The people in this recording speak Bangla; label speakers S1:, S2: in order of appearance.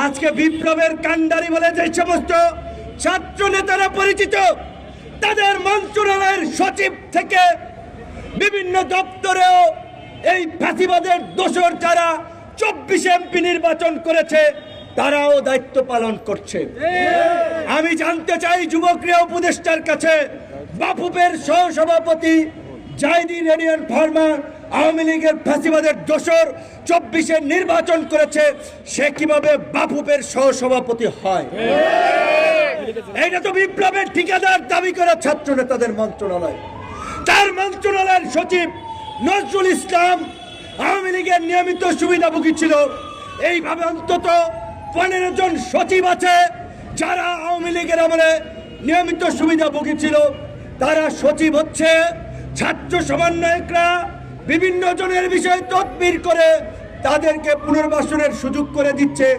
S1: আজকে বিপ্লবের কাণ্ডারি বলে যে সমস্ত ছাত্র নেতারা পরিচিত, তাদের মন্ত্রণালয়ের সচিব থেকে বিভিন্ন দপ্তরেও এই ফ্যাসিবাদের দোসর যারা 24 এমপি নির্বাচন করেছে তারাও দায়িত্ব পালন করছে। আমি জানতে চাই যুবক্রিয়া উপদেষ্টার কাছে, বাফুফের সহসভাপতি জাহিদী রেডিয়ান ফার্মা আওয়ামী লীগের ফ্যাসিবাদের দোসর 24-এ নির্বাচন করেছে, সে কিভাবে বাফুফের সহসভাপতি হয়? এইটা তো বিপ্লবের ঠিকাদার দাবি করা ছাত্র নেতাদের মন্ত্রণালয়। তার মন্ত্রণালয়ের সচিব নজরুল ইসলাম আওয়ামী লীগের নিয়মিত সুবিধাভোগী ছিল। এইভাবে অন্তত 15 জন সচিব আছে যারা আওয়ামী লীগের আমলে নিয়মিত সুবিধাভোগী ছিল। তারা সচিব হচ্ছে, ছাত্র সমন্বয়করা বিভিন্ন জনের বিষয়ে তদবির করে তাদেরকে পুনর্বাসনের সুযোগ করে দিচ্ছে।